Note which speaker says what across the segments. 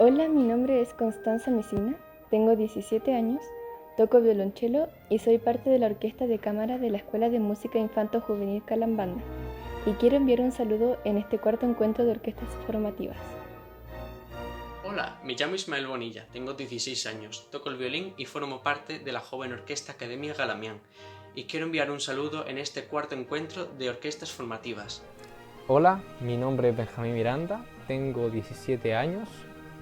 Speaker 1: Hola, mi nombre es Constanza Mesina, tengo 17 años, toco violonchelo y soy parte de la orquesta de cámara de la Escuela de Música Infanto Juvenil Calambanda. Y quiero enviar un saludo en este cuarto encuentro de orquestas formativas.
Speaker 2: Hola, me llamo Ismael Bonilla, tengo 16 años, toco el violín y formo parte de la joven Orquesta Academia Galamián. Y quiero enviar un saludo en este cuarto encuentro de orquestas formativas.
Speaker 3: Hola, mi nombre es Benjamín Miranda, tengo 17 años,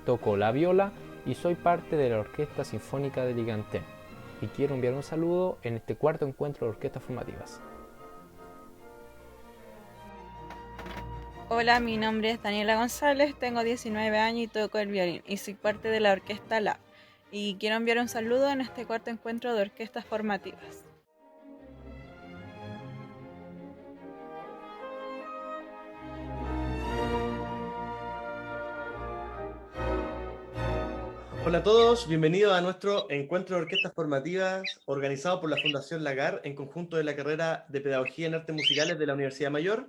Speaker 3: toco la viola y soy parte de la Orquesta Sinfónica de Ligantén. Y quiero enviar un saludo en este cuarto encuentro de orquestas formativas.
Speaker 4: Hola, mi nombre es Daniela González, tengo 19 años y toco el violín y soy parte de la Orquesta LAB. Y quiero enviar un saludo en este cuarto encuentro de orquestas formativas.
Speaker 5: Hola a todos, bienvenidos a nuestro encuentro de orquestas formativas organizado por la Fundación Lagar en conjunto de la carrera de Pedagogía en Artes Musicales de la Universidad Mayor.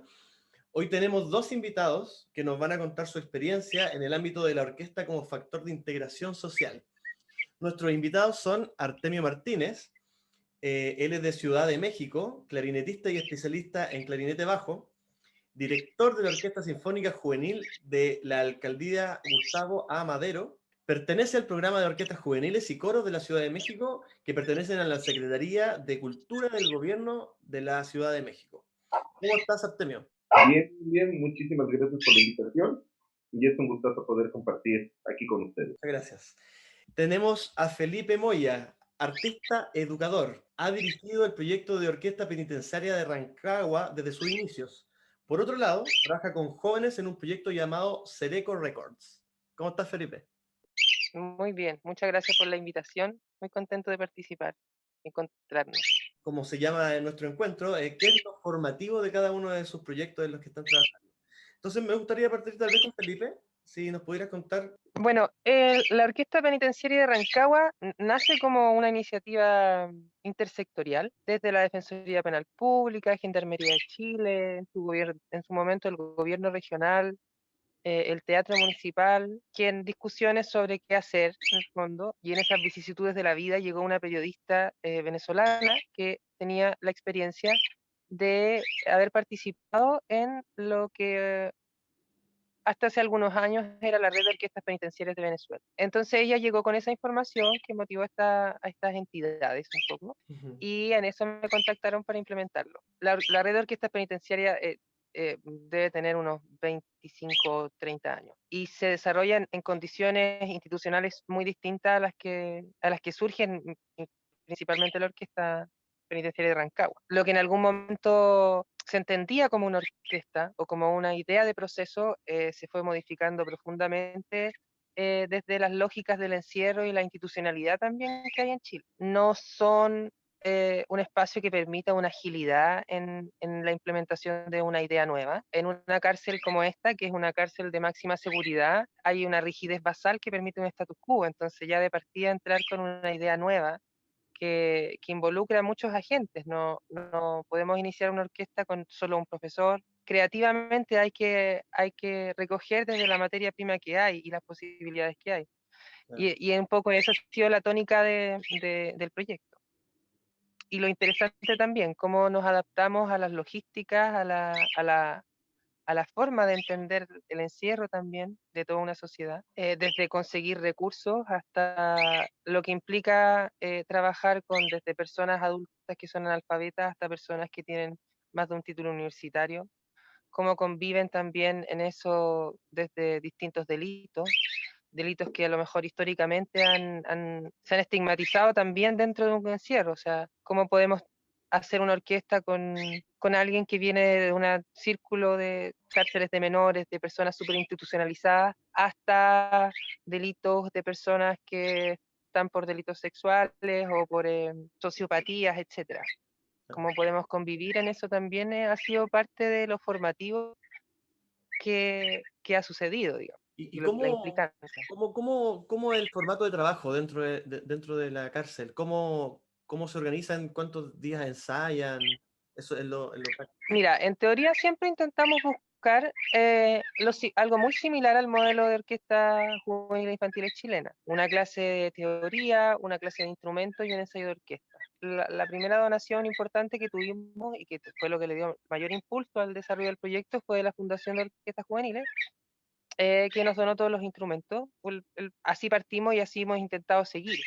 Speaker 5: Hoy tenemos dos invitados que nos van a contar su experiencia en el ámbito de la orquesta como factor de integración social. Nuestros invitados son Artemio Martínez, él es de Ciudad de México, clarinetista y especialista en clarinete bajo, director de la Orquesta Sinfónica Juvenil de la Alcaldía Gustavo A. Madero. Pertenece al programa de orquestas juveniles y coros de la Ciudad de México, que pertenecen a la Secretaría de Cultura del Gobierno de la Ciudad de México. ¿Cómo estás, Artemio?
Speaker 6: Bien, bien, muchísimas gracias por la invitación y es un gustazo poder compartir aquí con ustedes.
Speaker 5: Muchas gracias. Tenemos a Felipe Moya, artista educador. Ha dirigido el proyecto de Orquesta Penitenciaria de Rancagua desde sus inicios. Por otro lado, trabaja con jóvenes en un proyecto llamado Cereco Records. ¿Cómo estás, Felipe?
Speaker 7: Muy bien, muchas gracias por la invitación. Muy contento de participar, encontrarnos.
Speaker 5: Como se llama en nuestro encuentro, qué es lo formativo de cada uno de sus proyectos en los que están trabajando. Entonces, me gustaría partir tal vez con Felipe, si nos pudieras contar.
Speaker 7: Bueno, la Orquesta Penitenciaria de Rancagua nace como una iniciativa intersectorial desde la Defensoría Penal Pública, Gendarmería de Chile, en su momento el gobierno regional, el teatro municipal, que en discusiones sobre qué hacer, en el fondo, y en esas vicisitudes de la vida llegó una periodista venezolana que tenía la experiencia de haber participado en lo que hasta hace algunos años era la red de orquestas penitenciarias de Venezuela. Entonces ella llegó con esa información que motivó a estas entidades un poco,
Speaker 5: Ujú.
Speaker 7: y en eso me contactaron para implementarlo. La red de orquestas penitenciarias debe tener unos 25 30 años y se desarrollan en condiciones institucionales muy distintas a las que surgen principalmente la orquesta penitenciaria de Rancagua. Lo que en algún momento se entendía como una orquesta o como una idea de proceso se fue modificando profundamente desde las lógicas del encierro y la institucionalidad también que hay en Chile. No son un espacio que permita una agilidad en la implementación de una idea nueva. En una cárcel como esta, que es una cárcel de máxima seguridad, hay una rigidez basal que permite un status quo. Entonces ya de partida entrar con una idea nueva que involucra a muchos agentes. No podemos iniciar una orquesta con solo un profesor. Creativamente hay que recoger desde la materia prima que hay y las posibilidades que hay.
Speaker 5: Claro.
Speaker 7: Y un poco eso ha sido la tónica del proyecto. Y lo interesante también, cómo nos adaptamos a las logísticas, a la forma de entender el encierro también de toda una sociedad, desde conseguir recursos hasta lo que implica trabajar con desde personas adultas que son analfabetas hasta personas que tienen más de un título universitario, cómo conviven también en eso desde distintos delitos que a lo mejor históricamente se han estigmatizado también dentro de un encierro. O sea, cómo podemos hacer una orquesta con alguien que viene de un círculo de cárceles de menores, de personas súper institucionalizadas, hasta delitos de personas que están por delitos sexuales o por sociopatías, etcétera. Cómo podemos convivir en eso también ha sido parte de lo formativo que ha sucedido, digamos,
Speaker 5: ¿Y
Speaker 7: y la
Speaker 5: cómo,
Speaker 7: implicancia.
Speaker 5: cómo es el formato de trabajo dentro de la cárcel? ¿Cómo se organizan? ¿Cuántos días ensayan? Eso es lo práctico.
Speaker 7: Mira, en teoría siempre intentamos buscar algo muy similar al modelo de orquesta juvenil e infantiles chilena. Una clase de teoría, una clase de instrumentos y un ensayo de orquesta. La primera donación importante que tuvimos y que fue lo que le dio mayor impulso al desarrollo del proyecto fue de la Fundación de Orquestas Juveniles, que nos donó todos los instrumentos. Así partimos y así hemos intentado seguir,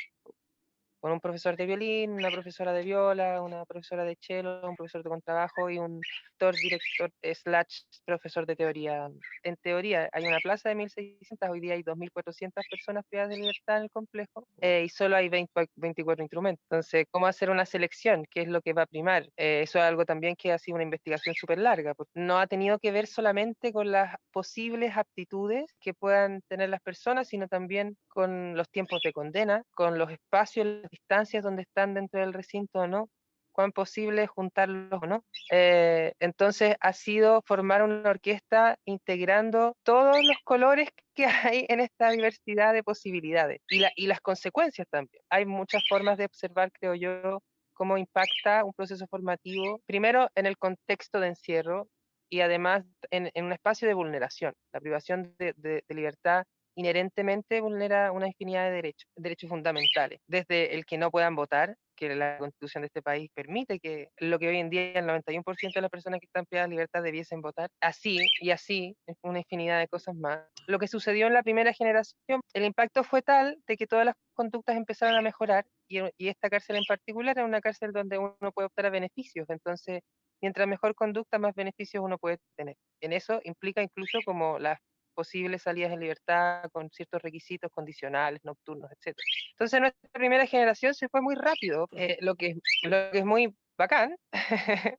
Speaker 7: con un profesor de violín, una profesora de viola, una profesora de cello, un profesor de contrabajo y un tutor, director, / profesor de teoría. En teoría hay una plaza de 1.600, hoy día hay 2.400 personas privadas de libertad en el complejo, y solo hay 24 instrumentos. Entonces, ¿cómo hacer una selección? ¿Qué es lo que va a primar? Eso es algo también que ha sido una investigación súper larga, porque no ha tenido que ver solamente con las posibles aptitudes que puedan tener las personas, sino también con los tiempos de condena, con los espacios, las distancias donde están dentro del recinto o no, cuán posible juntarlos o no. Entonces ha sido formar una orquesta integrando todos los colores que hay en esta diversidad de posibilidades y las consecuencias también. Hay muchas formas de observar, creo yo, cómo impacta un proceso formativo, primero en el contexto de encierro y además en un espacio de vulneración. La privación de libertad inherentemente vulnera una infinidad de derechos fundamentales, desde el que no puedan votar, que la Constitución de este país permite que lo que hoy en día el 91% de las personas que están privadas de libertad debiesen votar, así y así, una infinidad de cosas más. Lo que sucedió en la primera generación, el impacto fue tal de que todas las conductas empezaron a mejorar y esta cárcel en particular es una cárcel donde uno puede optar a beneficios, entonces mientras mejor conducta, más beneficios uno puede tener. En eso implica incluso como las posibles salidas en libertad con ciertos requisitos condicionales, nocturnos, etc. Entonces nuestra primera generación se fue muy rápido, lo que es muy bacán,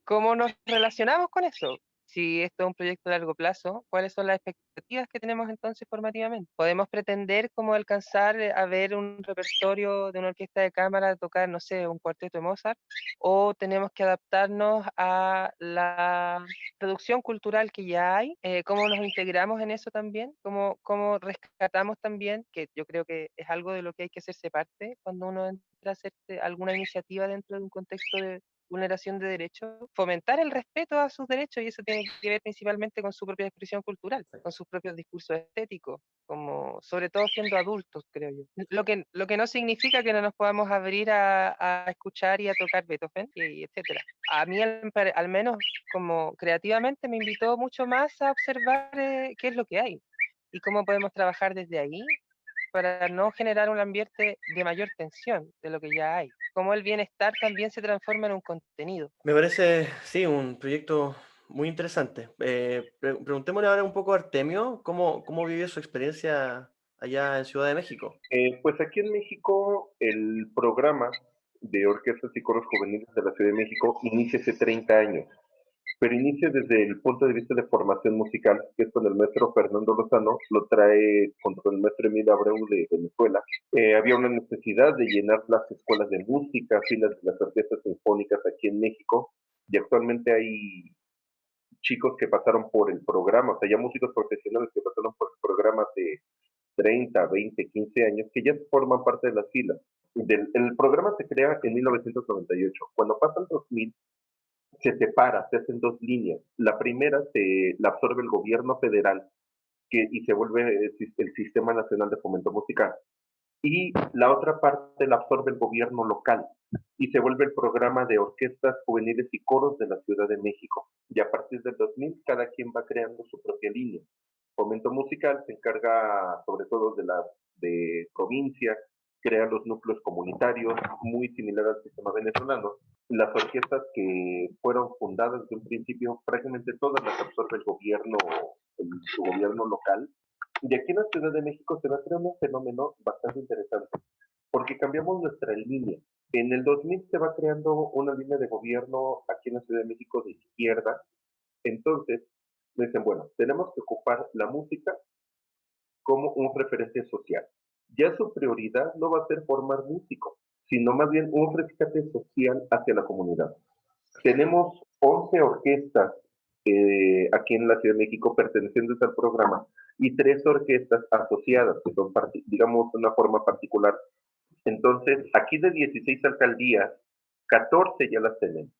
Speaker 7: cómo nos relacionamos con eso. Si esto es un proyecto a largo plazo, ¿cuáles son las expectativas que tenemos entonces formativamente? ¿Podemos pretender cómo alcanzar a ver un repertorio de una orquesta de cámara tocar, no sé, un cuarteto de Mozart? ¿O tenemos que adaptarnos a la producción cultural que ya hay? ¿Cómo nos integramos en eso también? ¿Cómo rescatamos también? Que yo creo que es algo de lo que hay que hacerse parte cuando uno entra a hacer alguna iniciativa dentro de un contexto de vulneración de derechos, fomentar el respeto a sus derechos, y eso tiene que ver principalmente con su propia expresión cultural, con sus propios discursos estéticos, como sobre todo siendo adultos, creo yo. Lo que no significa que no nos podamos abrir a escuchar y a tocar Beethoven, y etcétera. A mí al menos como creativamente me invitó mucho más a observar qué es lo que hay y cómo podemos trabajar desde ahí para no generar un ambiente de mayor tensión de lo que ya hay. Cómo el bienestar también se transforma en un contenido.
Speaker 5: Me parece, sí, un proyecto muy interesante. Preguntémosle ahora un poco a Artemio, ¿cómo vivió su experiencia allá en Ciudad de México?
Speaker 6: Pues aquí en México el programa de orquestas y coros juveniles de la Ciudad de México inicia hace 30 años, pero inicia desde el punto de vista de formación musical, que es con el maestro Fernando Lozano, lo trae junto con el maestro Emilio Abreu de Venezuela. Había una necesidad de llenar las escuelas de música, filas de las orquestas sinfónicas aquí en México, y actualmente hay chicos que pasaron por el programa, o sea, ya músicos profesionales que pasaron por el programa de 30, 20, 15 años, que ya forman parte de las filas. El programa se crea en 1998. Cuando pasa el 2000, se separa, se hacen dos líneas. La primera la absorbe el gobierno federal y se vuelve el Sistema Nacional de Fomento Musical. Y la otra parte la absorbe el gobierno local y se vuelve el programa de orquestas juveniles y coros de la Ciudad de México. Y a partir del 2000, cada quien va creando su propia línea. Fomento Musical se encarga sobre todo de provincia, crea los núcleos comunitarios, muy similar al sistema venezolano. Las orquestas que fueron fundadas desde un principio, prácticamente todas las absorbe su gobierno local. Y aquí en la Ciudad de México se va a crear un fenómeno bastante interesante, porque cambiamos nuestra línea. En el 2000 se va creando una línea de gobierno aquí en la Ciudad de México de izquierda. Entonces, dicen, bueno, tenemos que ocupar la música como un referente social. Ya su prioridad no va a ser formar músicos, sino más bien un rescate social hacia la comunidad. Tenemos 11 orquestas aquí en la Ciudad de México pertenecientes al programa y 3 orquestas asociadas, que son, digamos, de una forma particular. Entonces, aquí de 16 alcaldías, 14 ya las tenemos.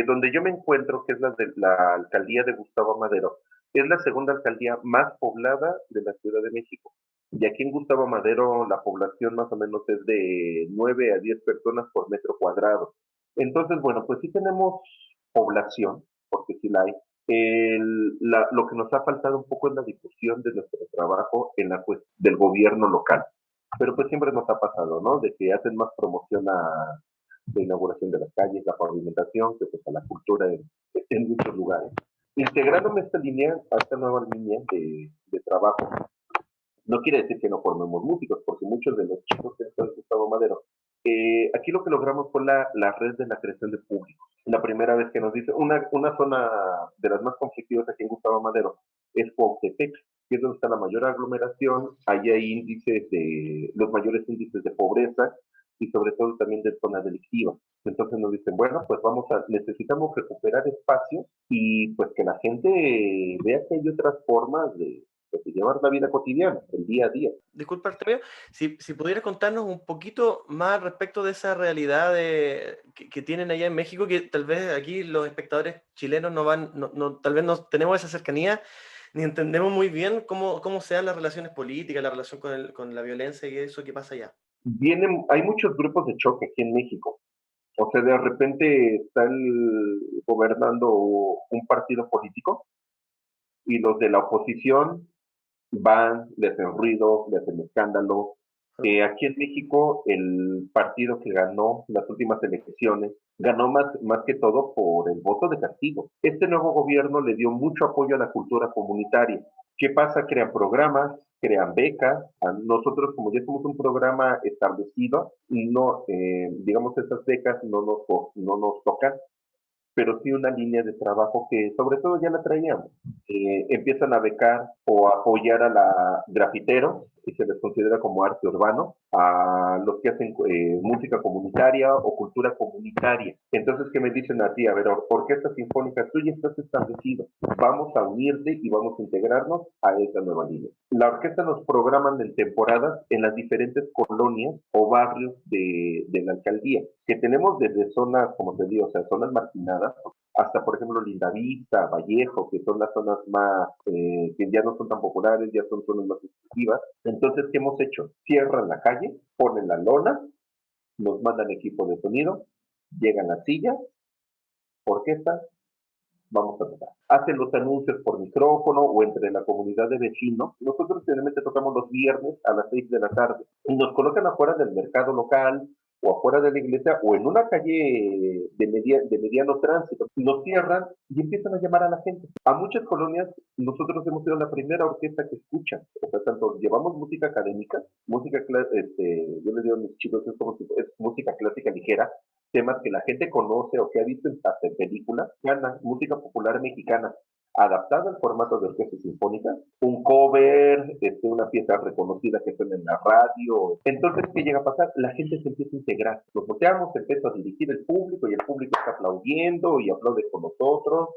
Speaker 6: Donde yo me encuentro, que es la de la alcaldía de Gustavo Madero, es la segunda alcaldía más poblada de la Ciudad de México. Y aquí en Gustavo Madero la población más o menos es de 9 a 10 personas por metro cuadrado. Entonces, bueno, pues sí tenemos población, porque sí la hay. Lo que nos ha faltado un poco es la difusión de nuestro trabajo en la del gobierno local. Pero pues siempre nos ha pasado, ¿no? De que hacen más promoción a la inauguración de las calles, la pavimentación, que pues a la cultura en muchos lugares. Integrándome a esta línea, a esta nueva línea de trabajo, no quiere decir que no formemos músicos, porque muchos de los chicos que están en Gustavo Madero, aquí lo que logramos fue la red de la creación de público. La primera vez que nos dice, una zona de las más conflictivas aquí en Gustavo Madero es Cuautepec, que es donde está la mayor aglomeración, ahí hay índices los mayores índices de pobreza y sobre todo también de zona delictiva. Entonces nos dicen, bueno, pues necesitamos recuperar espacios y pues que la gente vea que hay otras formas de llevar la vida cotidiana, el día a día.
Speaker 5: Disculpa, Artemio, si pudieras contarnos un poquito más respecto de esa realidad que tienen allá en México, que tal vez aquí los espectadores chilenos tal vez no tenemos esa cercanía, ni entendemos muy bien cómo se dan las relaciones políticas, la relación con la violencia y eso que pasa allá.
Speaker 6: Hay muchos grupos de choque aquí en México. O sea, de repente está gobernando un partido político y los de la oposición van, le hacen ruido, le hacen escándalo. Aquí en México, el partido que ganó las últimas elecciones ganó más que todo por el voto de castigo. Este nuevo gobierno le dio mucho apoyo a la cultura comunitaria. ¿Qué pasa? Crean programas, crean becas. Nosotros, como ya somos un programa establecido, no, digamos, esas becas no nos tocan, pero sí una línea de trabajo que sobre todo ya la traíamos. Empiezan a becar o a apoyar a la grafiteros, que se les considera como arte urbano, a los que hacen música comunitaria o cultura comunitaria. Entonces, ¿qué me dicen a ti? A ver, orquesta sinfónica, tú ya estás establecido, vamos a unirte y vamos a integrarnos a esa nueva línea. La orquesta nos programan en temporadas en las diferentes colonias o barrios de la alcaldía, que tenemos desde zonas, como te digo, o sea, zonas marginadas, hasta, por ejemplo, Lindavista, Vallejo, que son las zonas más, que ya no son tan populares, ya son zonas más exclusivas. Entonces, ¿qué hemos hecho? Cierran la calle, ponen la lona, nos mandan equipo de sonido, llegan las sillas, orquesta, vamos a tocar. Hacen los anuncios por micrófono o entre la comunidad de vecinos. Nosotros generalmente tocamos los viernes a las 6 de la tarde y nos colocan afuera del mercado local o afuera de la iglesia o en una calle de mediano tránsito. Nos cierran y empiezan a llamar a la gente. A muchas colonias nosotros hemos sido la primera orquesta que escuchan. O sea, tanto llevamos música académica, yo les digo a mis chicos, es música clásica ligera, temas que la gente conoce o que ha visto hasta en películas, música popular mexicana, adaptada al formato de orquesta sinfónica, un cover, una pieza reconocida que suena en la radio. Entonces, ¿qué llega a pasar? La gente se empieza a integrar. Nos volteamos, empieza a dirigir el público y el público está aplaudiendo y aplaude con nosotros.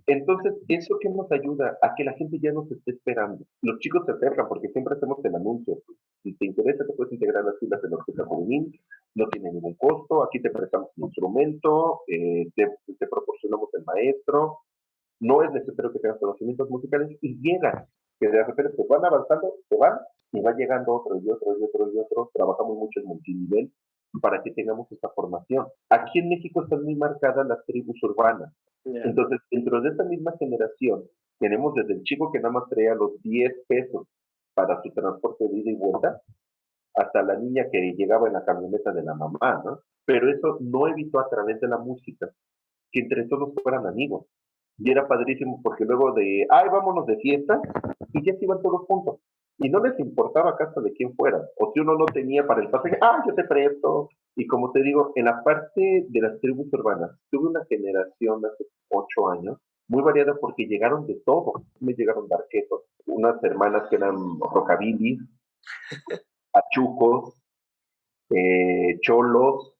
Speaker 6: Entonces, eso que nos ayuda a que la gente ya nos esté esperando. Los chicos se acercan porque siempre hacemos el anuncio. Si te interesa, te puedes integrar a las filas de la orquesta juvenil, no tiene ningún costo, aquí te prestamos un instrumento, te proporcionamos el maestro, no es necesario que tengas conocimientos musicales y llegan, que de repente se van avanzando, se van y va llegando otro y otro y otro y otro. Trabajamos mucho en multinivel para que tengamos esta formación. Aquí en México están muy marcadas las tribus urbanas. Yeah. Entonces, dentro de esta misma generación, tenemos desde el chico que nada más traía los 10 pesos para su transporte de ida y vuelta, hasta la niña que llegaba en la camioneta de la mamá, ¿no? Pero eso no evitó a través de la música que entre todos fueran amigos. Y era padrísimo porque luego vámonos de fiesta, y ya se iban todos juntos. Y no les importaba casa de quién fuera. O si uno no tenía para el pasaje, yo te presto. Y como te digo, en la parte de las tribus urbanas, tuve una generación hace 8 años, muy variada porque llegaron de todo. Me llegaron barquetos, unas hermanas que eran rockabilly, pachucos, cholos,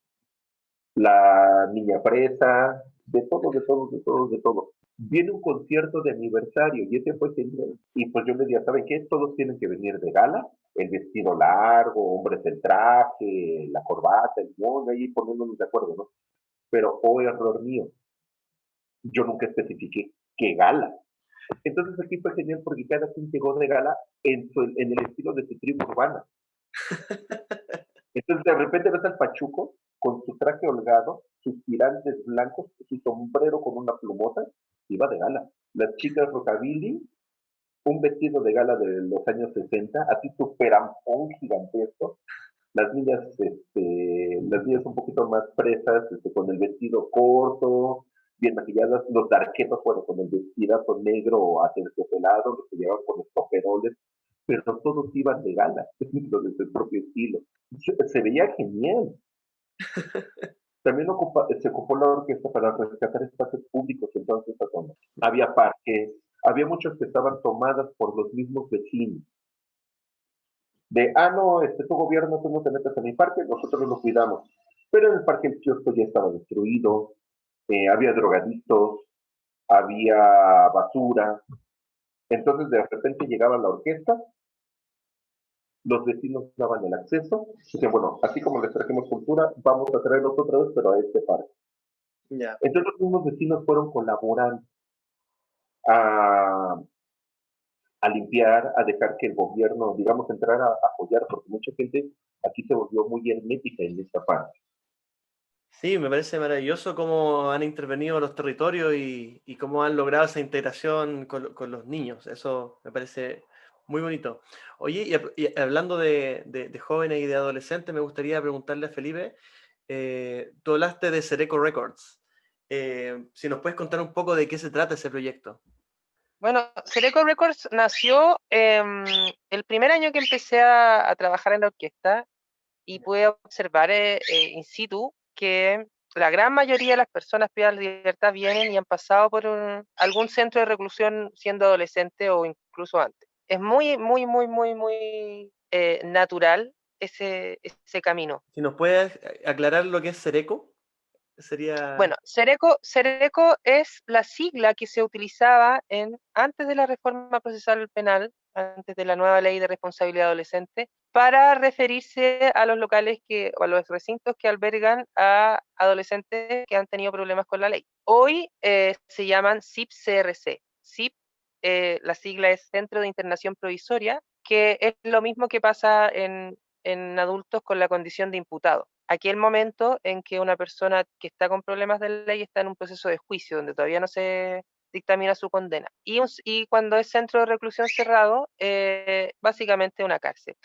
Speaker 6: la niña presa, de todo. Viene un concierto de aniversario y ese fue genial. Y pues yo les decía, ¿saben qué? Todos tienen que venir de gala, el vestido largo, hombres el traje, la corbata, el moño, ahí poniéndonos de acuerdo, ¿no? pero oh error mío, yo nunca especifiqué qué gala. Entonces aquí fue genial porque cada quien llegó de gala en el estilo de su tribu urbana. Entonces de repente ves al Pachuco con su traje holgado, sus tirantes blancos, su sombrero con una plumota, iba de gala. Las chicas rockabilly, un vestido de gala de los años 60, así súper ampón, gigantesco. Las niñas un poquito más presas, con el vestido corto, bien maquilladas, los darquetos, bueno, con el vestidazo negro aterciopelado, los que llevaban con los toperoles, pero todos iban de gala, dentro de su propio estilo. Se veía genial. También se ocupó la orquesta para rescatar espacios públicos en todas estas zonas. Había parques, había muchos que estaban tomadas por los mismos vecinos. No, tu gobierno, tú no te metes en mi parque, nosotros lo cuidamos. Pero en el parque el kiosco ya estaba destruido, había drogadictos, había basura. Entonces de repente llegaba la orquesta, los vecinos daban el acceso, y decían, bueno, así como les trajimos cultura, vamos a traerlos otra vez, pero a este parque.
Speaker 5: Ya.
Speaker 6: Entonces los mismos vecinos fueron colaborando a, a limpiar, a dejar que el gobierno, digamos, entrara a apoyar, porque mucha gente aquí se volvió muy hermética en esta parte.
Speaker 5: Sí, me parece maravilloso cómo han intervenido los territorios y cómo han logrado esa integración con los niños. Eso me parece muy bonito. Oye, y hablando de jóvenes y de adolescentes, me gustaría preguntarle a Felipe, tú hablaste de Cereco Records. Si nos puedes contar un poco de qué se trata ese proyecto.
Speaker 7: Bueno, Cereco Records nació el primer año que empecé a trabajar en la orquesta y pude observar in situ que la gran mayoría de las personas privadas de libertad vienen y han pasado por algún centro de reclusión siendo adolescente o incluso antes. Es muy, muy, muy, muy, muy natural ese camino.
Speaker 5: Si nos puedes aclarar lo que es Cereco, sería...
Speaker 7: Bueno, Cereco es la sigla que se utilizaba antes de la reforma procesal penal, antes de la nueva ley de responsabilidad adolescente, para referirse a los locales o a los recintos que albergan a adolescentes que han tenido problemas con la ley. Hoy se llaman CIP-CRC. CIP, la sigla es Centro de Internación Provisoria, que es lo mismo que pasa en adultos con la condición de imputado. Aquel momento en que una persona que está con problemas de ley está en un proceso de juicio donde todavía no se dictamina su condena. Y cuando es centro de reclusión cerrado, básicamente una cárcel,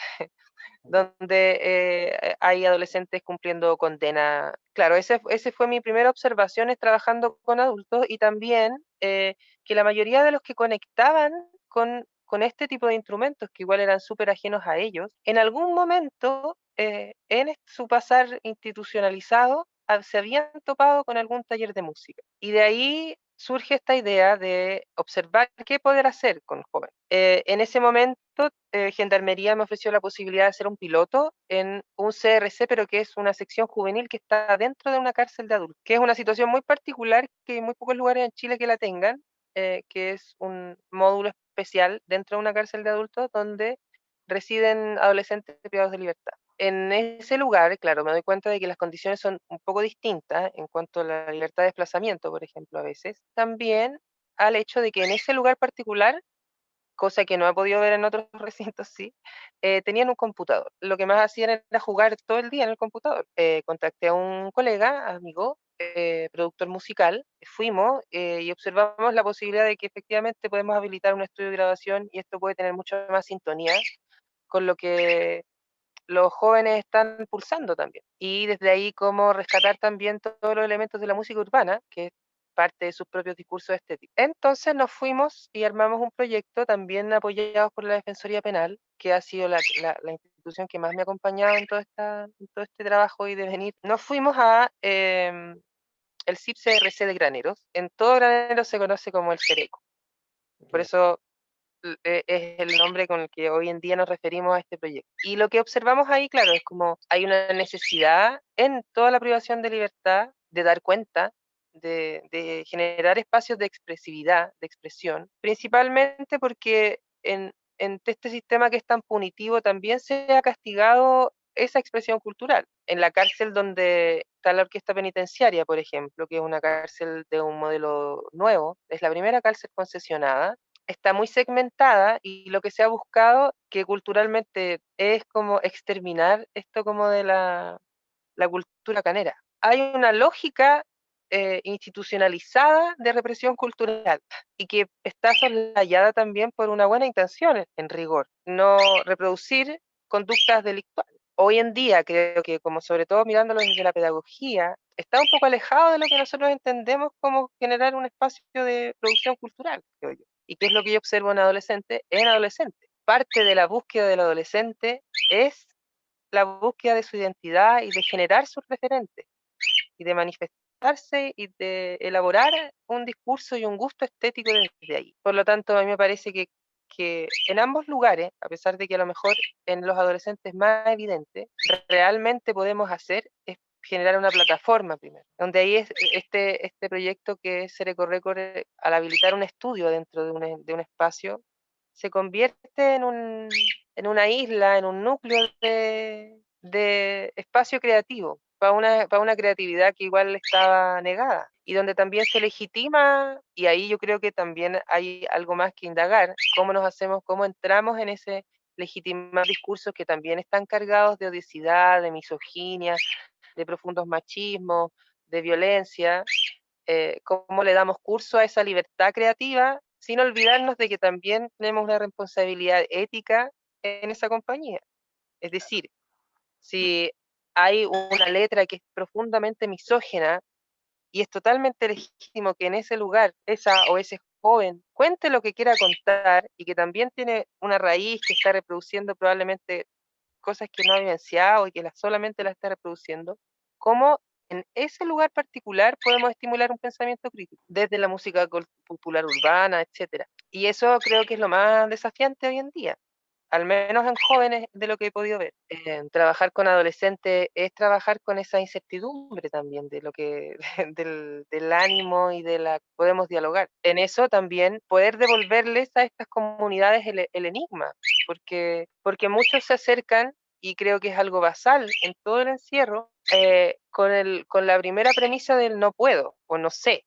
Speaker 7: donde hay adolescentes cumpliendo condena. Claro, ese fue mi primera observación, es trabajando con adultos y también que la mayoría de los que conectaban con este tipo de instrumentos, que igual eran súper ajenos a ellos, en algún momento, en su pasar institucionalizado, se habían topado con algún taller de música. Y de ahí surge esta idea de observar qué poder hacer con jóvenes. En ese momento, Gendarmería me ofreció la posibilidad de hacer un piloto en un CRC, pero que es una sección juvenil que está dentro de una cárcel de adultos, que es una situación muy particular, que hay muy pocos lugares en Chile que la tengan, que es un módulo especial dentro de una cárcel de adultos donde residen adolescentes privados de libertad. En ese lugar, claro, me doy cuenta de que las condiciones son un poco distintas en cuanto a la libertad de desplazamiento, por ejemplo, a veces. También al hecho de que en ese lugar particular, cosa que no he podido ver en otros recintos, sí, tenían un computador. Lo que más hacían era jugar todo el día en el computador. Contacté a un colega, amigo, productor musical, fuimos y observamos la posibilidad de que efectivamente podemos habilitar un estudio de grabación y esto puede tener mucho más sintonía con lo que los jóvenes están pulsando también. Y desde ahí cómo rescatar también todos los elementos de la música urbana, que es parte de sus propios discursos estéticos. Entonces nos fuimos y armamos un proyecto también apoyados por la Defensoría Penal, que ha sido la institución que más me ha acompañado en todo este trabajo y devenir. Nos fuimos a el CIP-CRC de Graneros. En todo Graneros se conoce como el Cereco. Por eso es el nombre con el que hoy en día nos referimos a este proyecto. Y lo que observamos ahí, claro, es como hay una necesidad en toda la privación de libertad de dar cuenta, de generar espacios de expresividad, de expresión, principalmente porque en este sistema que es tan punitivo también se ha castigado esa expresión cultural. En la cárcel donde está la orquesta penitenciaria, por ejemplo, que es una cárcel de un modelo nuevo, es la primera cárcel concesionada, está muy segmentada y lo que se ha buscado, que culturalmente es como exterminar esto como de la cultura canera. Hay una lógica institucionalizada de represión cultural y que está soslayada también por una buena intención en rigor, no reproducir conductas delictuales. Hoy en día creo que, como sobre todo mirándolo desde la pedagogía, está un poco alejado de lo que nosotros entendemos como generar un espacio de producción cultural, creo yo. ¿Y qué es lo que yo observo en adolescente? En adolescente. Parte de la búsqueda del adolescente es la búsqueda de su identidad y de generar sus referentes y de manifestarse y de elaborar un discurso y un gusto estético desde ahí. Por lo tanto, a mí me parece que en ambos lugares, a pesar de que a lo mejor en los adolescentes más evidente, realmente podemos hacer es generar una plataforma primero, donde ahí es este proyecto que es Cereco Record, al habilitar un estudio dentro de un espacio, se convierte en una isla, en un núcleo de espacio creativo, para una creatividad que igual estaba negada, y donde también se legitima, y ahí yo creo que también hay algo más que indagar, cómo nos hacemos, cómo entramos en ese legitimar discursos que también están cargados de odicidad, de misoginia, de profundos machismos, de violencia, cómo le damos curso a esa libertad creativa sin olvidarnos de que también tenemos una responsabilidad ética en esa compañía. Es decir, si hay una letra que es profundamente misógina y es totalmente legítimo que en ese lugar esa o ese joven cuente lo que quiera contar y que también tiene una raíz que está reproduciendo probablemente cosas que no ha vivenciado y que solamente la está reproduciendo, ¿cómo en ese lugar particular podemos estimular un pensamiento crítico? Desde la música popular urbana, etcétera. Y eso creo que es lo más desafiante hoy en día, al menos en jóvenes de lo que he podido ver. Trabajar con adolescentes es trabajar con esa incertidumbre también de lo que del ánimo y de la podemos dialogar. En eso también poder devolverles a estas comunidades el enigma, porque muchos se acercan y creo que es algo basal en todo el encierro, con la primera premisa del no puedo o no sé.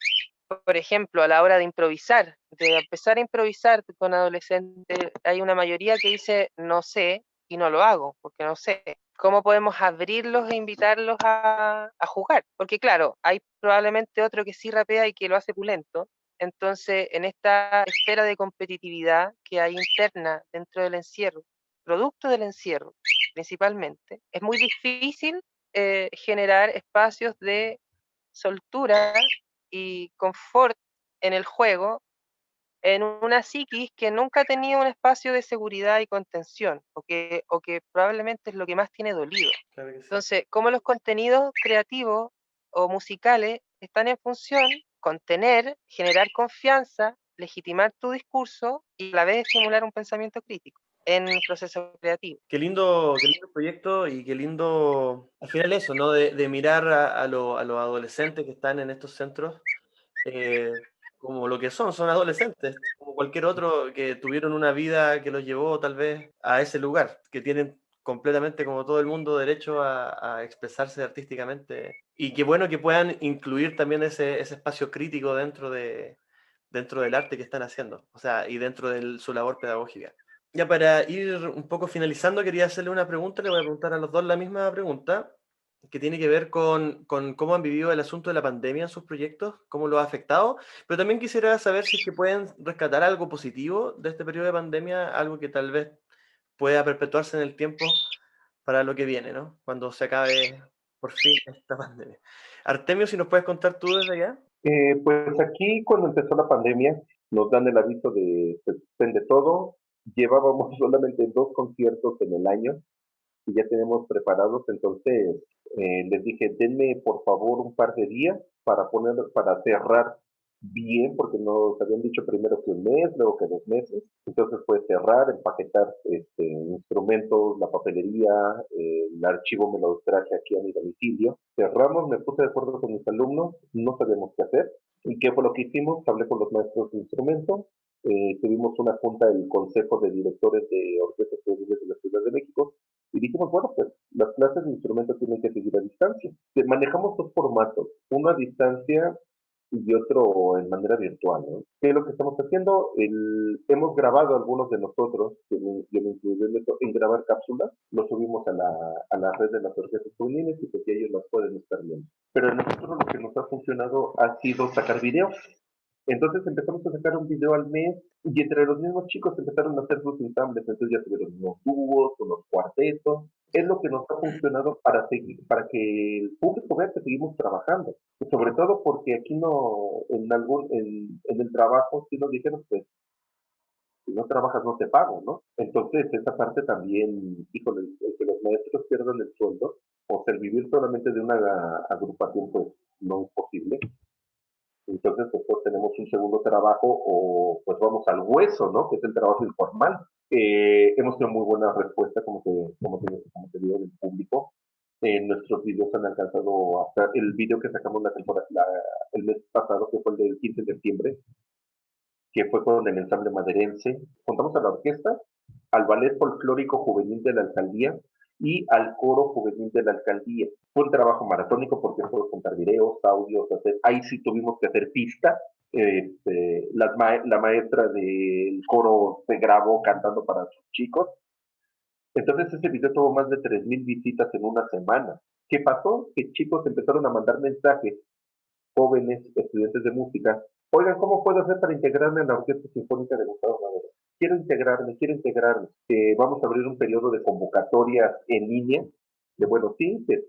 Speaker 7: Por ejemplo, a la hora de improvisar, de empezar a improvisar con adolescentes, hay una mayoría que dice no sé y no lo hago porque no sé. ¿Cómo podemos abrirlos e invitarlos a jugar? Porque claro, hay probablemente otro que sí rapea y que lo hace pulento. Entonces, en esta esfera de competitividad que hay interna dentro del encierro, producto del encierro principalmente, es muy difícil generar espacios de soltura y confort en el juego en una psiquis que nunca ha tenido un espacio de seguridad y contención, o que probablemente es lo que más tiene dolido.
Speaker 5: Claro que sí.
Speaker 7: Entonces, cómo los contenidos creativos o musicales están en función contener, generar confianza, legitimar tu discurso y a la vez estimular un pensamiento crítico en el proceso creativo.
Speaker 5: Qué lindo proyecto y qué lindo, al final eso, ¿no? De mirar a los adolescentes que están en estos centros como lo que son adolescentes, como cualquier otro que tuvieron una vida que los llevó tal vez a ese lugar, que tienen completamente como todo el mundo derecho a expresarse artísticamente. Y qué bueno que puedan incluir también ese espacio crítico dentro del arte que están haciendo, o sea, y dentro de su labor pedagógica. Ya para ir un poco finalizando, quería hacerle una pregunta, le voy a preguntar a los dos la misma pregunta, que tiene que ver con cómo han vivido el asunto de la pandemia en sus proyectos, cómo lo ha afectado, pero también quisiera saber si es que pueden rescatar algo positivo de este periodo de pandemia, algo que tal vez pueda perpetuarse en el tiempo para lo que viene, ¿no? Cuando se acabe por fin esta pandemia. Artemio, si nos puedes contar tú desde allá.
Speaker 6: Pues aquí cuando empezó la pandemia nos dan el aviso de se suspende todo. Llevábamos solamente 2 conciertos en el año y ya tenemos preparados, entonces les dije, denme por favor un par de días para cerrar bien, porque nos habían dicho primero que un mes, luego que 2 meses, entonces fue cerrar, empaquetar instrumentos, la papelería, el archivo me lo traje aquí a mi domicilio, cerramos, me puse de acuerdo con mis alumnos, no sabíamos qué hacer, y qué fue lo que hicimos, hablé con los maestros de instrumentos, tuvimos una junta del Consejo de Directores de Orquestas Juveniles de la Ciudad de México, y dijimos, bueno, pues las clases de instrumento tienen que seguir a distancia. Manejamos dos formatos, uno a distancia y otro en manera virtual, ¿no? ¿Qué es lo que estamos haciendo? Hemos grabado algunos de nosotros, yo me incluyo en grabar cápsulas, lo subimos a la red de las orquestas juveniles y pues ellos las pueden estar viendo. Pero a nosotros lo que nos ha funcionado ha sido sacar videos. Entonces empezamos a sacar un video al mes y entre los mismos chicos empezaron a hacer sus ensambles, entonces ya tuvieron unos dúos, unos cuartetos. Es lo que nos ha funcionado para seguir, para que el público vea que seguimos trabajando. Y sobre todo porque aquí no, en el trabajo, si nos dijeron, pues, si no trabajas no te pago, ¿no? Entonces, esa parte también, híjole, el que los maestros pierdan el sueldo, o sea, el vivir solamente de una agrupación, pues, no es posible. Entonces, pues tenemos un segundo trabajo o pues vamos al hueso, ¿no? Que es el trabajo informal. Hemos tenido muy buena respuesta, como te digo, del público. Nuestros videos han alcanzado hasta el video que sacamos el mes pasado, que fue el del 15 de septiembre, que fue con el ensamble maderense. Contamos a la orquesta, al ballet folclórico juvenil de la alcaldía y al coro juvenil de la alcaldía. Fue un trabajo maratónico porque fue contar videos, audios, ahí sí tuvimos que hacer pista. La maestra del coro se grabó cantando para sus chicos. Entonces ese video tuvo más de 3,000 visitas en una semana. ¿Qué pasó? Que chicos empezaron a mandar mensajes, jóvenes, estudiantes de música. Oigan, ¿cómo puedo hacer para integrarme en la Orquesta Sinfónica de Gustavo Madero? Quiero integrarme. Vamos a abrir un periodo de convocatorias en línea. De bueno, sí, pues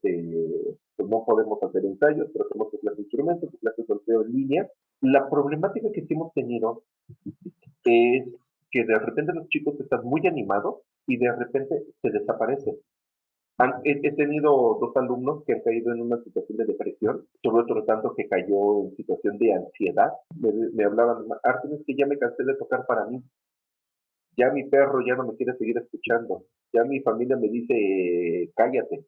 Speaker 6: no podemos hacer ensayos, pero tenemos que clases de instrumentos, clases de solfeo en línea. La problemática que sí hemos tenido es que de repente los chicos están muy animados y de repente se desaparecen. He tenido dos alumnos que han caído en una situación de depresión, tuve otro tanto que cayó en situación de ansiedad. Me hablaban, Arten, es que ya me cansé de tocar para mí, ya mi perro ya no me quiere seguir escuchando, ya mi familia me dice, cállate.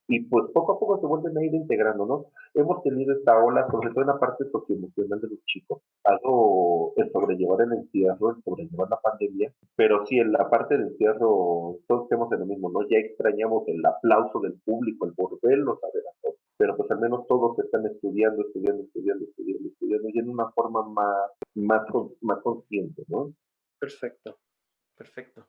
Speaker 6: Y pues poco a poco se vuelven a ir integrando, ¿no? Hemos tenido esta ola, sobre todo en la parte socioemocional de los chicos. Algo el sobrellevar el encierro, el sobrellevar la pandemia, pero sí, en la parte del encierro todos tenemos en lo mismo, ¿no? Ya extrañamos el aplauso del público, el volverlos a ver a todos. Pero pues al menos todos están estudiando y en una forma más consciente, ¿no?
Speaker 5: Perfecto, perfecto.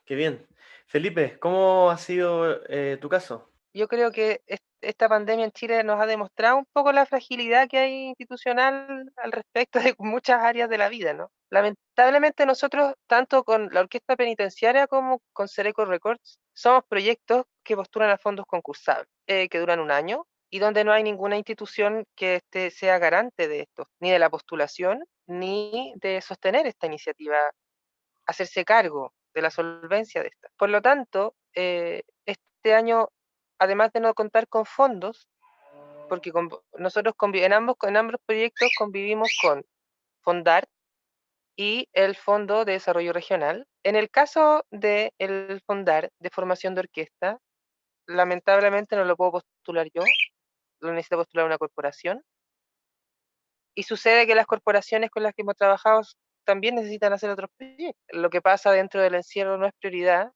Speaker 5: Qué bien. Felipe, ¿cómo ha sido tu caso?
Speaker 7: Yo creo que esta pandemia en Chile nos ha demostrado un poco la fragilidad que hay institucional al respecto de muchas áreas de la vida, ¿no? Lamentablemente nosotros, tanto con la Orquesta Penitenciaria como con Cereco Records, somos proyectos que postulan a fondos concursables, que duran un año y donde no hay ninguna institución que sea garante de esto, ni de la postulación, ni de sostener esta iniciativa, hacerse cargo de la solvencia de esta. Por lo tanto, este año, además de no contar con fondos, porque nosotros en ambos proyectos convivimos con Fondar y el Fondo de Desarrollo Regional. En el caso del Fondar de formación de orquesta, lamentablemente no lo puedo postular yo, lo necesita postular una corporación. Y sucede que las corporaciones con las que hemos trabajado también necesitan hacer otros proyectos. Lo que pasa dentro del encierro no es prioridad,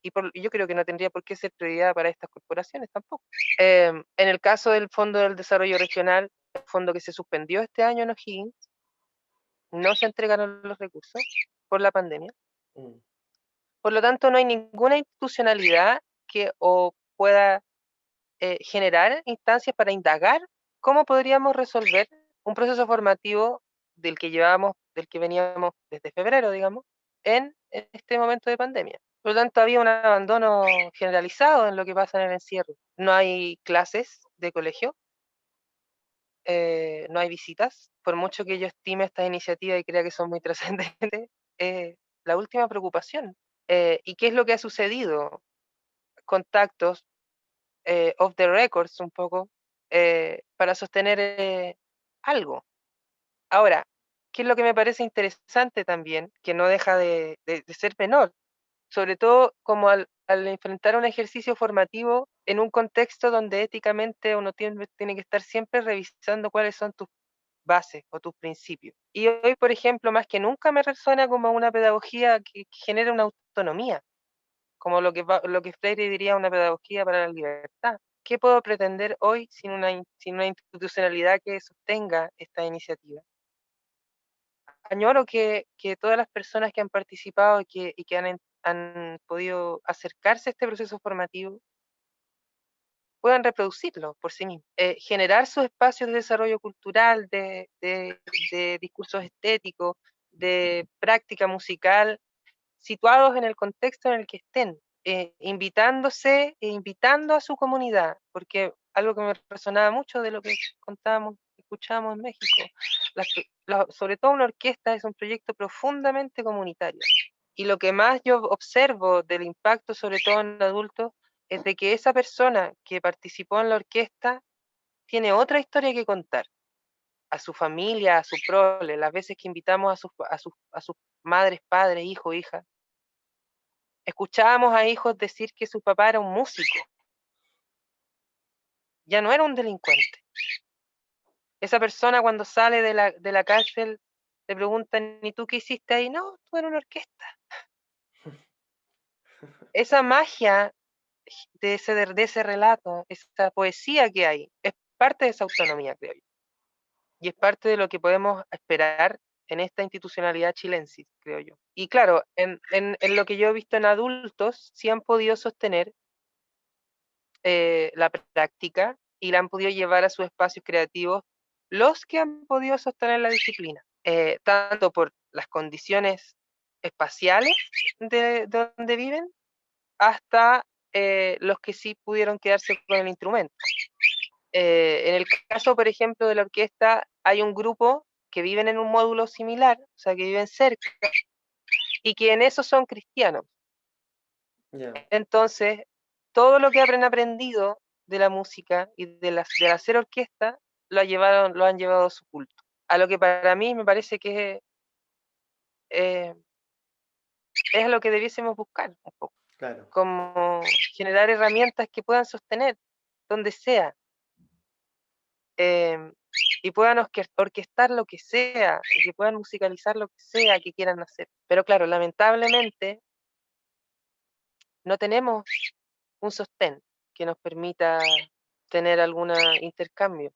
Speaker 7: y yo creo que no tendría por qué ser prioridad para estas corporaciones tampoco. En el caso del Fondo del Desarrollo Regional, el fondo que se suspendió este año en O'Higgins, no se entregaron los recursos por la pandemia. Por lo tanto, no hay ninguna institucionalidad que pueda generar instancias para indagar cómo podríamos resolver un proceso formativo del que veníamos desde febrero, digamos, en este momento de pandemia. Por lo tanto, había un abandono generalizado en lo que pasa en el encierro. No hay clases de colegio, no hay visitas, por mucho que yo estime estas iniciativas y crea que son muy trascendentes, la última preocupación. ¿Y qué es lo que ha sucedido? Contactos off the records un poco para sostener algo. Ahora, ¿qué es lo que me parece interesante también? Que no deja de ser menor, sobre todo como al enfrentar un ejercicio formativo en un contexto donde éticamente uno tiene que estar siempre revisando cuáles son tus bases o tus principios. Y hoy, por ejemplo, más que nunca me resuena como una pedagogía que genera una autonomía. como lo que Freire diría una pedagogía para la libertad. ¿Qué puedo pretender hoy sin una institucionalidad que sostenga esta iniciativa? Añoro que todas las personas que han participado y que han podido acercarse a este proceso formativo puedan reproducirlo por sí mismos, generar sus espacios de desarrollo cultural, de discursos estéticos, de práctica musical, situados en el contexto en el que estén, invitándose e invitando a su comunidad, porque algo que me resonaba mucho de lo que contábamos, escuchábamos en México, sobre todo una orquesta es un proyecto profundamente comunitario. Y lo que más yo observo del impacto, sobre todo en adultos, es de que esa persona que participó en la orquesta tiene otra historia que contar a su familia, a su prole, las veces que invitamos a sus madres, padres, hijos, hijas. Escuchábamos a hijos decir que su papá era un músico, ya no era un delincuente. Esa persona cuando sale de la cárcel le preguntan, ¿y tú qué hiciste ahí? No, estuve en una orquesta. Esa magia de ese relato, esa poesía que hay, es parte de esa autonomía, creo yo. Y es parte de lo que podemos esperar en esta institucionalidad chilensis, creo yo. Y claro, en lo que yo he visto en adultos, sí han podido sostener la práctica y la han podido llevar a sus espacios creativos los que han podido sostener la disciplina, tanto por las condiciones espaciales de donde viven, hasta los que sí pudieron quedarse con el instrumento. En el caso, por ejemplo, de la orquesta, hay un grupo que viven en un módulo similar, o sea, que viven cerca, y que en eso son cristianos.
Speaker 5: Ya.
Speaker 7: Entonces, todo lo que han aprendido de la música y del hacer orquesta, lo han llevado a su culto. A lo que para mí me parece que eh, es lo que debiésemos buscar un poco,
Speaker 5: Claro.
Speaker 7: como generar herramientas que puedan sostener donde sea, eh, y puedan orquestar lo que sea, y que puedan musicalizar lo que sea que quieran hacer. Pero claro, lamentablemente no tenemos un sostén que nos permita tener algún intercambio,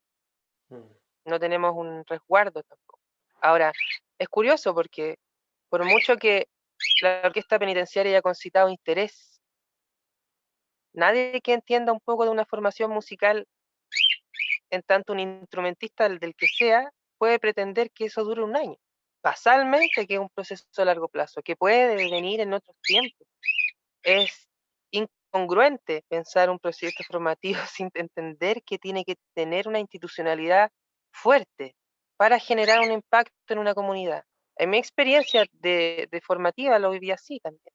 Speaker 5: Mm.
Speaker 7: no tenemos un resguardo tampoco. Ahora, es curioso porque por mucho que la orquesta penitenciaria haya concitado interés, nadie que entienda un poco de una formación musical, en tanto un instrumentista del que sea, puede pretender que eso dure un año. Basalmente que es un proceso a largo plazo, que puede venir en otros tiempos. Es incongruente pensar un proyecto formativo sin entender que tiene que tener una institucionalidad fuerte para generar un impacto en una comunidad. En mi experiencia de formativa lo viví así también.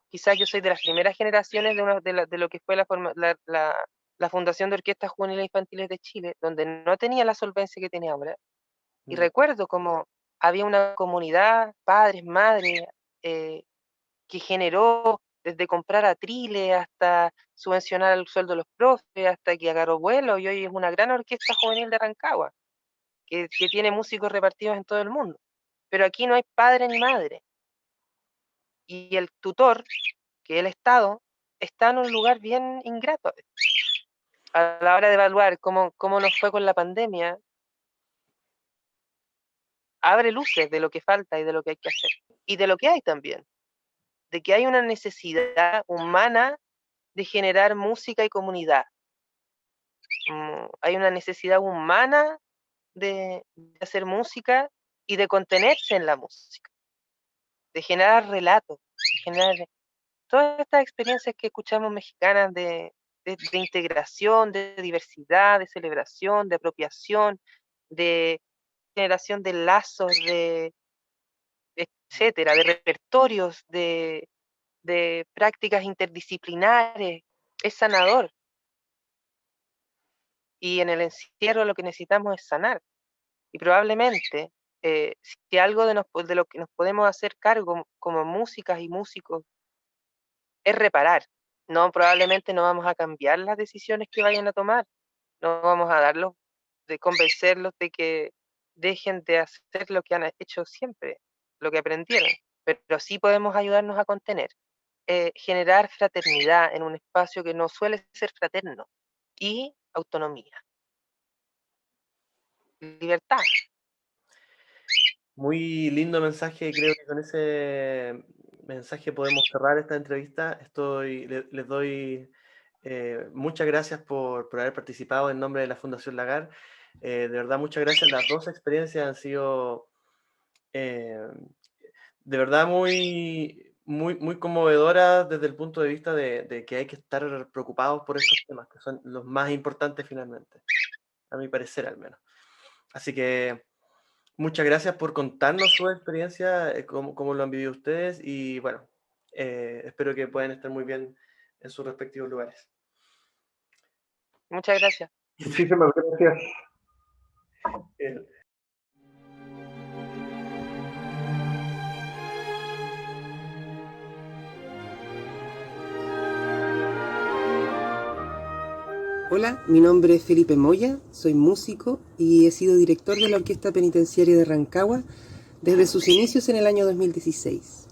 Speaker 7: Quizás yo soy de las primeras generaciones de lo que fue la Fundación de Orquestas Juveniles e Infantiles de Chile, donde no tenía la solvencia que tiene ahora. Y recuerdo como había una comunidad, padres, madres, que generó desde comprar atriles hasta subvencionar el sueldo de los profes, hasta que agarró vuelo y hoy es una gran orquesta juvenil de Rancagua, que tiene músicos repartidos en todo el mundo. Pero aquí no hay padre ni madre. Y el tutor, que es el Estado, está en un lugar bien ingrato. A la hora de evaluar cómo nos fue con la pandemia, abre luces de lo que falta y de lo que hay que hacer. Y de lo que hay también. De que hay una necesidad humana de generar música y comunidad. Hay una necesidad humana de hacer música y de contenerse en la música, de generar relatos, de generar todas estas experiencias que escuchamos mexicanas de integración, de diversidad, de celebración, de apropiación, de generación de lazos, de etcétera, de repertorios, de prácticas interdisciplinares. Es sanador. Y en el encierro lo que necesitamos es sanar. Y probablemente, si algo de lo que nos podemos hacer cargo como músicas y músicos es reparar. No, probablemente no vamos a cambiar las decisiones que vayan a tomar. No vamos a de convencerlos de que dejen de hacer lo que han hecho siempre, lo que aprendieron. pero sí podemos ayudarnos a contener. Generar fraternidad en un espacio que no suele ser fraterno y autonomía. Libertad.
Speaker 5: Muy lindo mensaje, creo que con ese mensaje podemos cerrar esta entrevista. Les doy muchas gracias por haber participado en nombre de la Fundación Lagar. De verdad, muchas gracias. Las dos experiencias han sido de verdad muy conmovedoras desde el punto de vista de que hay que estar preocupados por estos temas, que son los más importantes finalmente, a mi parecer al menos. Así que muchas gracias por contarnos su experiencia, cómo lo han vivido ustedes y bueno, espero que puedan estar muy bien en sus respectivos lugares.
Speaker 7: Muchas gracias.
Speaker 6: Muchísimas gracias.
Speaker 8: Hola, mi nombre es Felipe Moya, soy músico y he sido director de la Orquesta Penitenciaria de Rancagua desde sus inicios en el año 2016.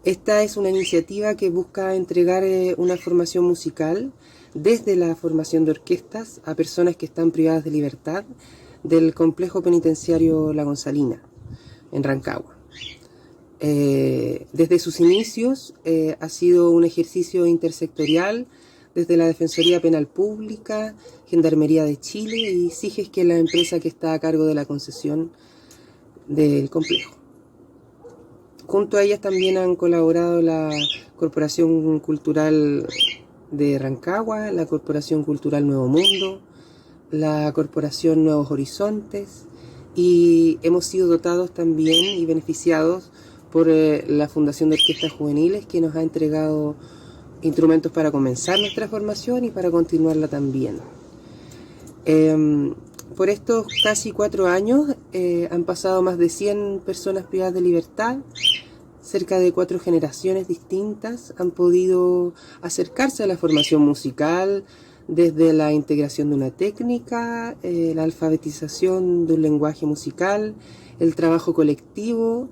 Speaker 8: Esta es una iniciativa que busca entregar una formación musical desde la formación de orquestas a personas que están privadas de libertad del complejo penitenciario La Gonzalina, en Rancagua. Desde sus inicios ha sido un ejercicio intersectorial desde la Defensoría Penal Pública, Gendarmería de Chile y SIGES, que es la empresa que está a cargo de la concesión del complejo. Junto a ellas también han colaborado la Corporación Cultural de Rancagua, la Corporación Cultural Nuevo Mundo, la Corporación Nuevos Horizontes, y hemos sido dotados también y beneficiados por la Fundación de Orquestas Juveniles, que nos ha entregado instrumentos para comenzar nuestra formación y para continuarla también. Por estos casi 4 años han pasado más de 100 personas privadas de libertad. Cerca de 4 generaciones distintas han podido acercarse a la formación musical desde la integración de una técnica, la alfabetización de un lenguaje musical, el trabajo colectivo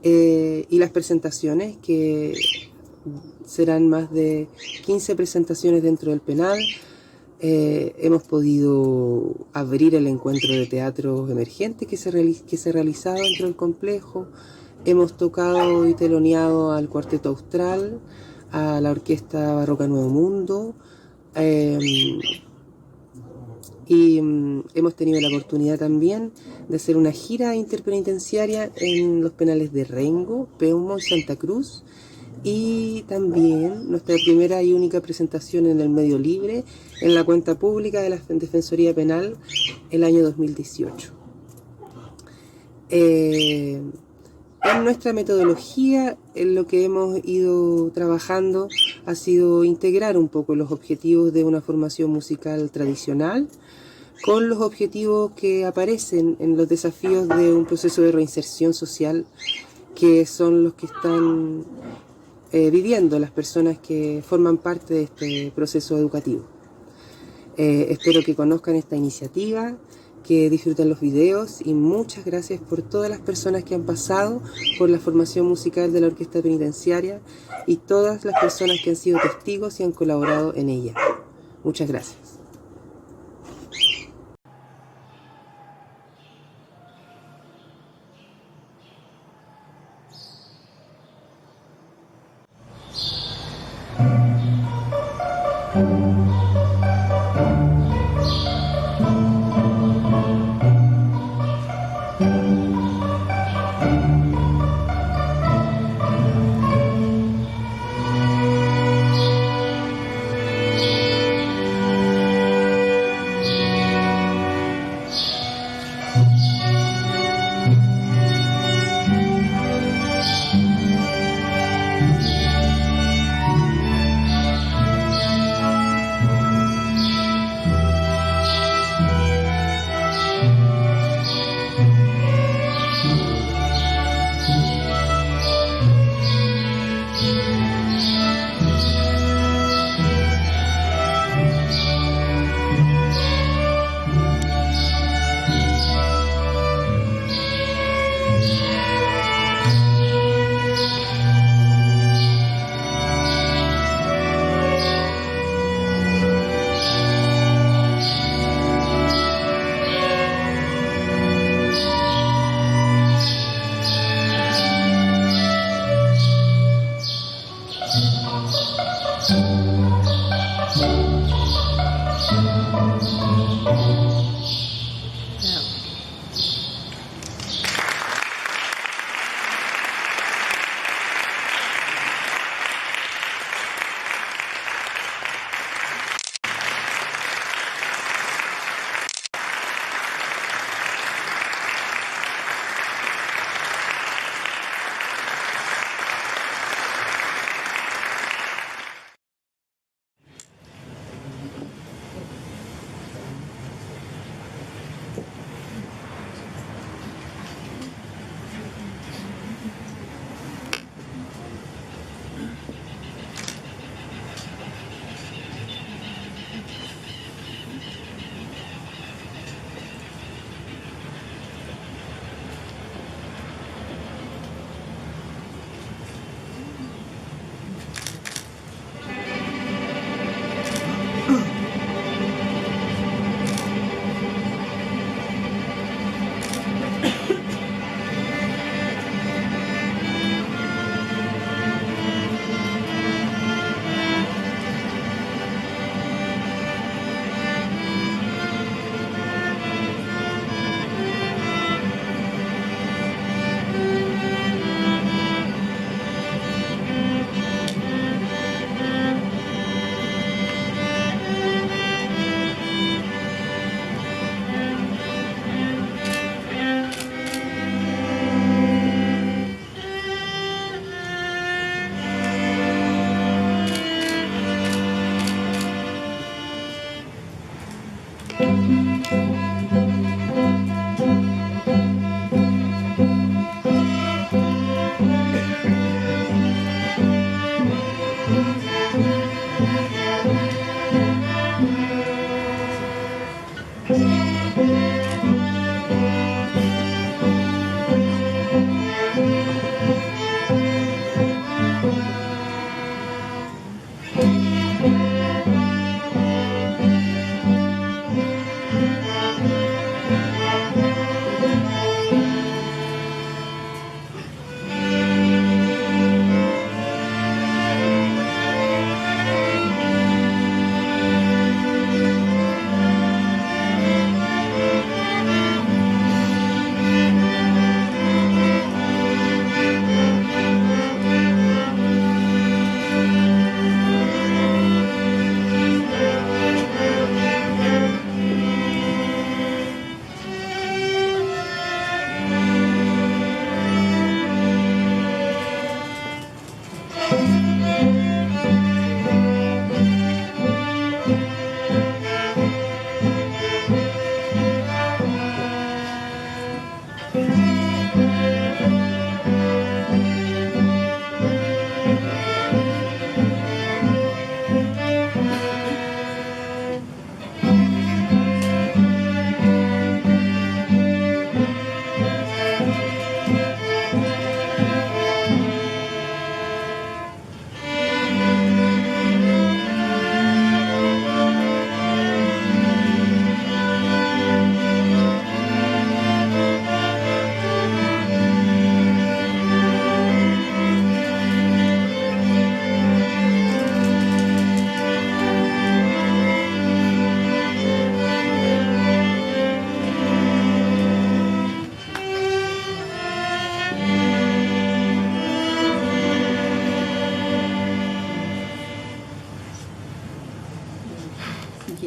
Speaker 8: y las presentaciones, que serán más de 15 presentaciones dentro del penal. Hemos podido abrir el encuentro de teatro emergente que se realizaba dentro del complejo. Hemos tocado y teloneado al Cuarteto Austral, a la Orquesta Barroca Nuevo Mundo, y hemos tenido la oportunidad también de hacer una gira interpenitenciaria en los penales de Rengo, Peumo y Santa Cruz, y también nuestra primera y única presentación en el medio libre en la cuenta pública de la Defensoría Penal el año 2018. En nuestra metodología, en lo que hemos ido trabajando ha sido integrar un poco los objetivos de una formación musical tradicional con los objetivos que aparecen en los desafíos de un proceso de reinserción social, que son los que están viviendo las personas que forman parte de este proceso educativo. Espero que conozcan esta iniciativa, que disfruten los videos, y muchas gracias por todas las personas que han pasado por la formación musical de la Orquesta Penitenciaria y todas las personas que han sido testigos y han colaborado en ella. Muchas gracias.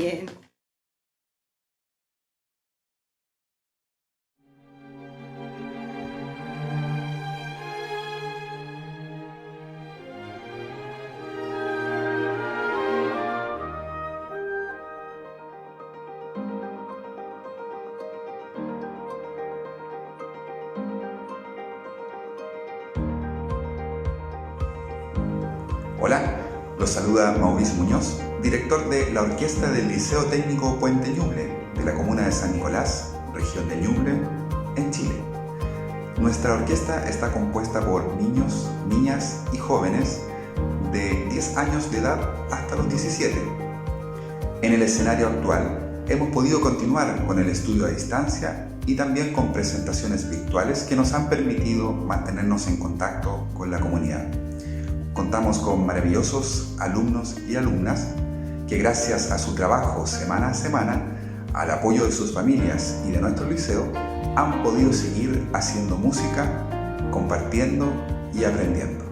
Speaker 9: bien.
Speaker 10: Hola, los saluda Mauricio Muñoz, director de la orquesta del Liceo Técnico Puente Ñuble, de la comuna de San Nicolás, región de Ñuble, en Chile. Nuestra orquesta está compuesta por niños, niñas y jóvenes de 10 años de edad hasta los 17. En el escenario actual hemos podido continuar con el estudio a distancia y también con presentaciones virtuales que nos han permitido mantenernos en contacto con la comunidad. Contamos con maravillosos alumnos y alumnas que gracias a su trabajo semana a semana, al apoyo de sus familias y de nuestro liceo, han podido seguir haciendo música, compartiendo y aprendiendo.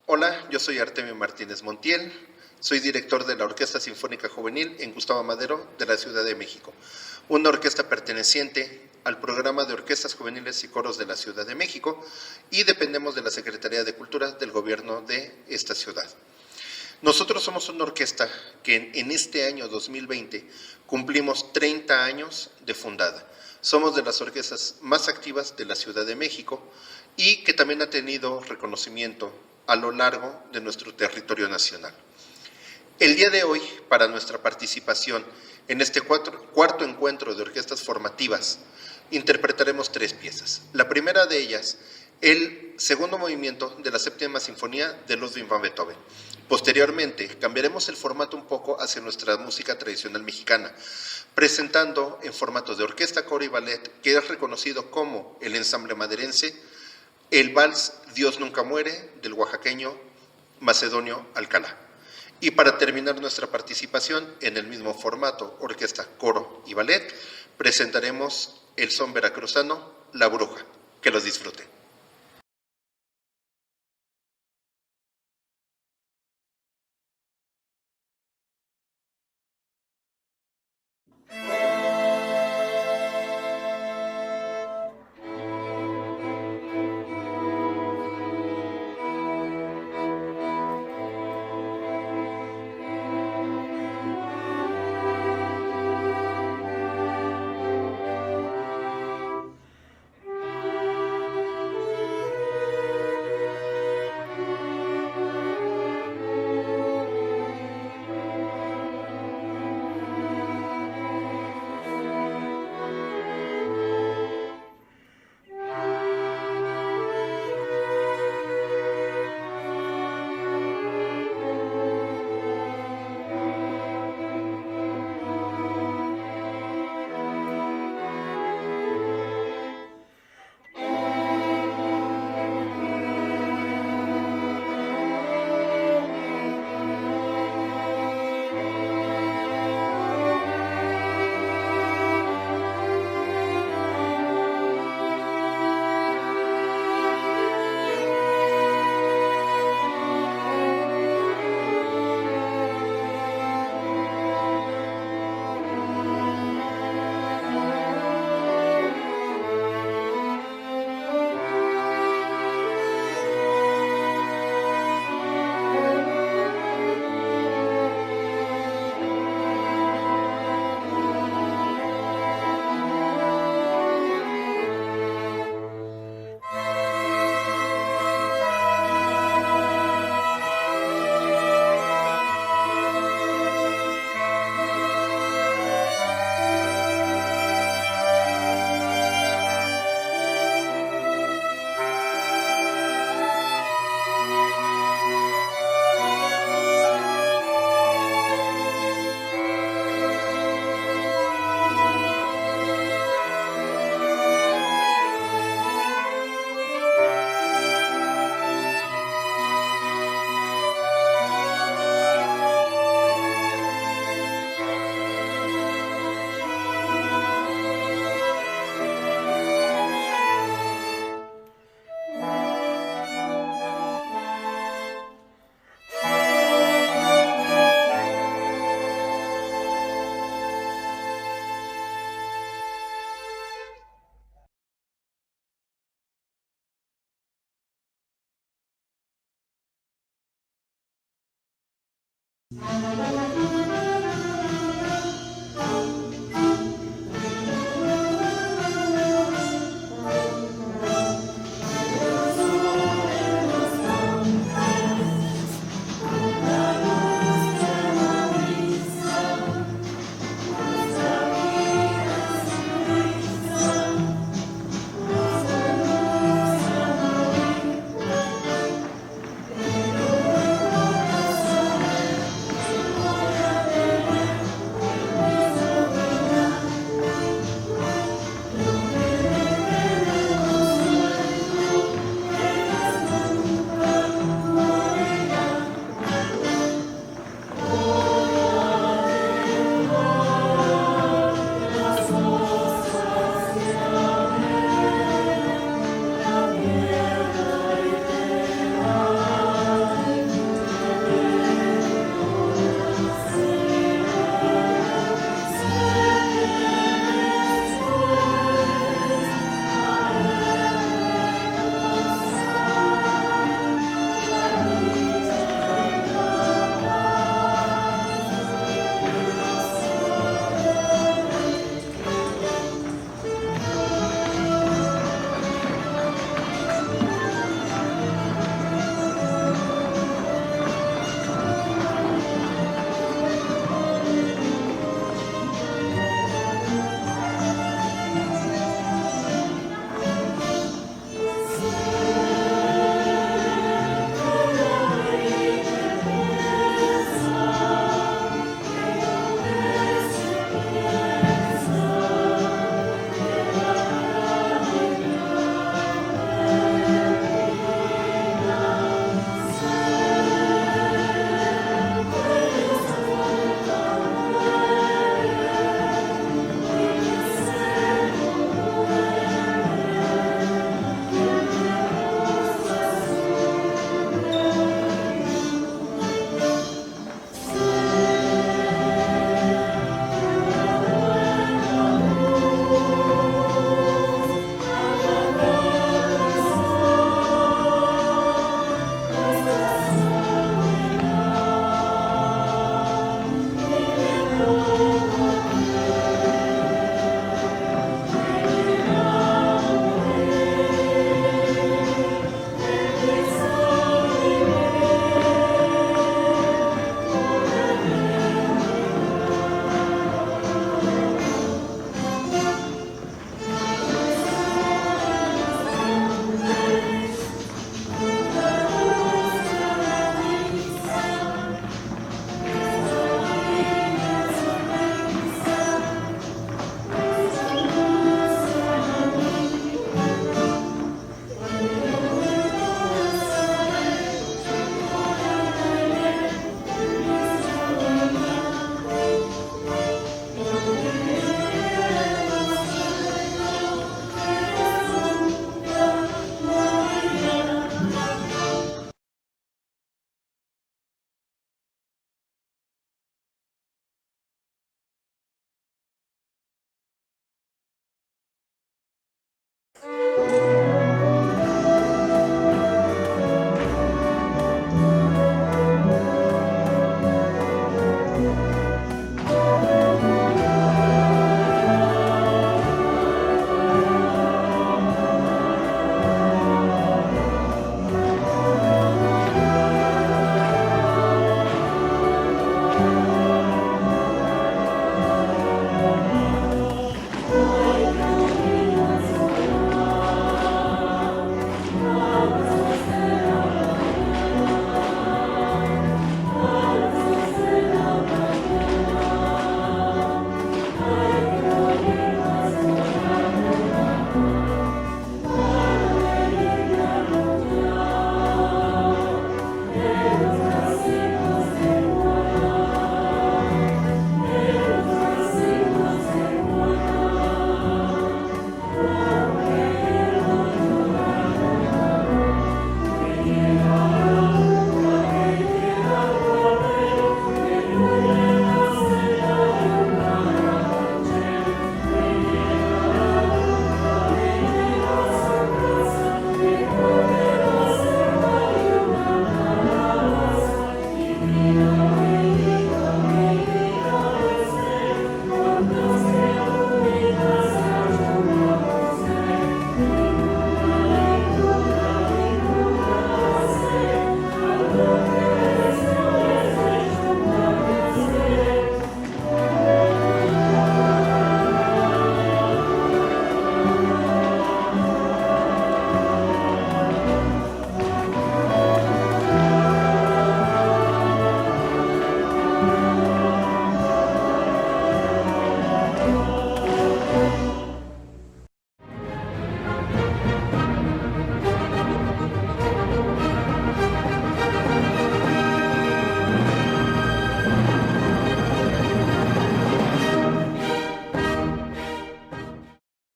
Speaker 6: Hola, yo soy Artemio Martínez Montiel, soy director de la Orquesta Sinfónica Juvenil en Gustavo Madero de la Ciudad de México, una orquesta perteneciente al programa de orquestas juveniles y coros de la Ciudad de México y dependemos de la Secretaría de Cultura del gobierno de esta ciudad. Nosotros somos una orquesta que en este año 2020 cumplimos 30 años de fundada. Somos de las orquestas más activas de la Ciudad de México y que también ha tenido reconocimiento a lo largo de nuestro territorio nacional. El día de hoy, para nuestra participación en este cuarto encuentro de orquestas formativas, interpretaremos 3 piezas. La primera de ellas, el segundo movimiento de la Séptima Sinfonía de Ludwig van Beethoven. Posteriormente, cambiaremos el formato un poco hacia nuestra música tradicional mexicana, presentando en formato de orquesta, coro y ballet, que es reconocido como el ensamble maderense, el vals Dios nunca muere, del oaxaqueño Macedonio Alcalá. Y para terminar nuestra participación en el mismo formato, orquesta, coro y ballet, presentaremos el son veracruzano La Bruja. Que los disfruten.